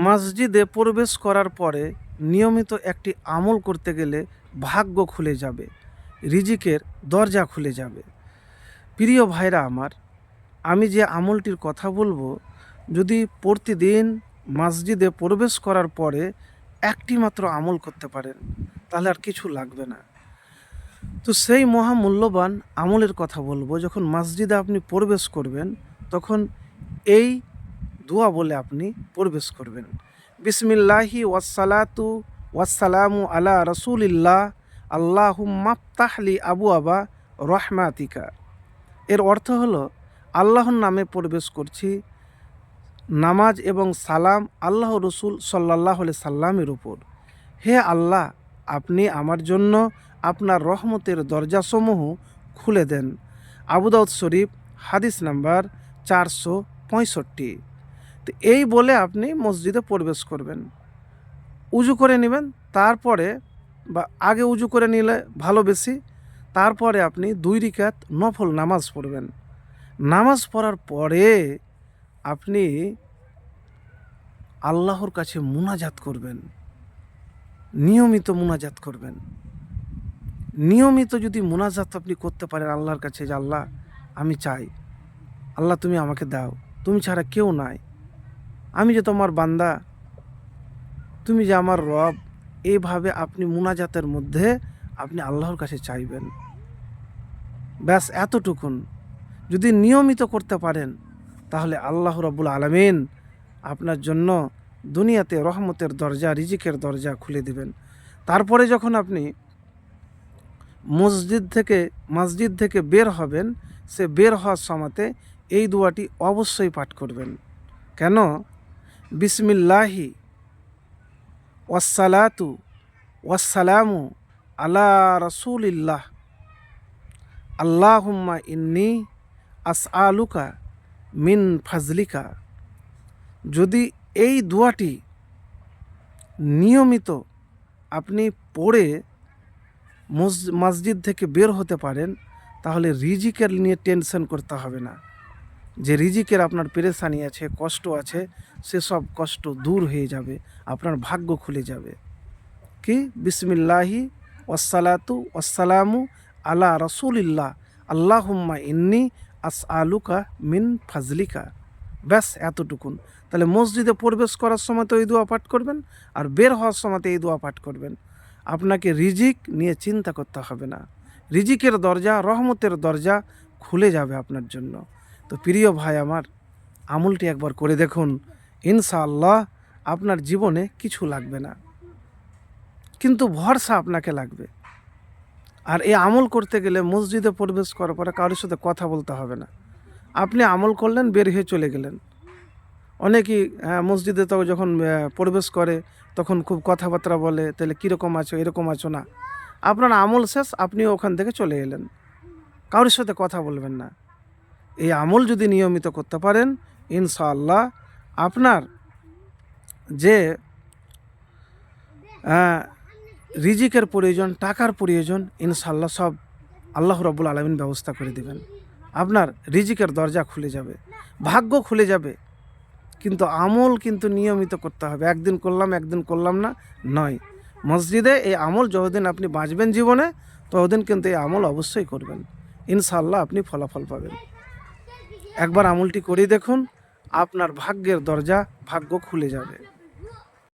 মসজিদে প্রবেশ করার পরে নিয়মিত একটি আমল করতে গেলে ভাগ্য খুলে যাবে, রিজিকের দরজা খুলে যাবে। প্রিয় ভাইরা আমার, আমি যে আমলটির কথা বলবো, যদি প্রতিদিন মসজিদে প্রবেশ করার পরে একটি মাত্র আমল করতে পারেন, তাহলে আর কিছু লাগবে না। তো সেই মহামূল্যবান আমলের কথা বলবো। যখন মসজিদে আপনি প্রবেশ করবেন, তখন এই দোয়া বলে আপনি প্রবেশ করবেন। বিসমিল্লাহি ওয়াসসালাতু ওয়াসসালামু আলা রাসূলিল্লাহ আল্লাহুম্মা ফতাহলি আবু আবা রহমাতিকা। এর অর্থ হলো, আল্লাহর নামে প্রবেশ করছি, নামাজ এবং সালাম আল্লাহ রসুল সাল্লাল্লাহু আলাইহি সাল্লামের উপর। হে আল্লাহ, আপনি আমার জন্য আপনার রহমতের দরজাসমূহ খুলে দেন। আবু দাউদ শরীফ, হাদিস নাম্বার 465। তো এই বলে আপনি মসজিদে প্রবেশ করবেন। উজু করে নেবেন, তারপরে বা আগে উজু করে নিলে ভালো বেশি। তারপরে আপনি 2 রাকাত নফল নামাজ পড়বেন। নামাজ পড়ার পরে আপনি আল্লাহর কাছে মুনাজাত করবেন, নিয়মিত মুনাজাত করবেন। নিয়মিত যদি মুনাজাত আপনি করতে পারেন আল্লাহর কাছে, যে আল্লাহ আমি চাই, আল্লাহ তুমি আমাকে দাও, তুমি ছাড়া কেউ নাই, আমি যে তোমার বান্দা, তুমি যে আমার রব। এইভাবে আপনি মুনাজাতের মধ্যে আপনি আল্লাহর কাছে চাইবেন। ব্যাস এতটুকুন যদি নিয়মিত করতে পারেন, তাহলে আল্লাহ রাব্বুল আলামিন আপনার জন্য দুনিয়াতে রহমতের দরজা, রিজিকের দরজা খুলে দিবেন। তারপরে যখন আপনি মসজিদ থেকে বের হবেন, সে বের হওয়ার সময়তে এই দোয়াটি অবশ্যই পাঠ করবেন। কেন? বিসমিল্লাহি ওয়াসসালাতু ওয়াসসালামু আলা রাসূলিল্লাহ আল্লাহুম্মা ইন্নী আসআলুকা মিন ফাজলিকা। যদি এই দোয়াটি নিয়মিত আপনি পড়ে মসজিদ থেকে বের হতে পারেন, তাহলে রিজিকের নিয়ে টেনশন করতে হবে না। যে রিজিকের আপনার পেরেশানি আছে, কষ্ট আছে, সেসব কষ্ট দূর হয়ে যাবে, আপনার ভাগ্য খুলে যাবে। কি? বিসমিল্লাহি ওয়াসসালাতু ওয়াসসালামু আলা রাসূলিল্লাহ আল্লাহুম্মা ইন্নী আসআলুকা মিন ফাজলিকা। ব্যাস এতটুকুন। তাহলে মসজিদে প্রবেশ করার সময় তো এই দোয়া পাঠ করবেন, আর বের হওয়ার সময় এই দোয়া পাঠ করবেন। আপনাকে রিজিক নিয়ে চিন্তা করতে হবে না। রিজিকের দরজা, রহমতের দরজা খুলে যাবে আপনার জন্য। তো প্রিয় ভাই আমার, আমলটি একবার করে দেখুন, ইনশাআল্লাহ আপনার জীবনে কিছু লাগবে না, কিন্তু ভরসা আপনাকে লাগবে। আর এই আমল করতে গেলে মসজিদে প্রবেশ করার পরে কারোর সাথে কথা বলতে হবে না। আপনি আমল করলেন, বের হয়ে চলে গেলেন। অনেকেই মসজিদে তো যখন প্রবেশ করে তখন খুব কথাবার্তা বলে, তাহলে কীরকম আছো, এরকম আছো না। আপনার আমল শেষ, আপনিও ওখান থেকে চলে এলেন, কারোর সাথে কথা বলবেন না। এই আমল যদি নিয়মিত করতে পারেন, ইনশাআল্লাহ আপনার যে রিজিকের প্রয়োজন, টাকার প্রয়োজন, ইনশাআল্লাহ সব আল্লাহ রাব্বুল আলামিন ব্যবস্থা করে দেবেন। আপনার রিজিকের দরজা খুলে যাবে, ভাগ্য খুলে যাবে। কিন্তু আমল কিন্তু নিয়মিত করতে হবে। একদিন করলাম না নয়। মসজিদে এই আমল যতদিন আপনি বাঁচবেন জীবনে, ততদিন কিন্তু এই আমল অবশ্যই করবেন। ইনশাআল্লাহ আপনি ফলাফল পাবেন। একবার আমলটি করে দেখুন, আপনার ভাগ্যের দরজা, ভাগ্য খুলে যাবে।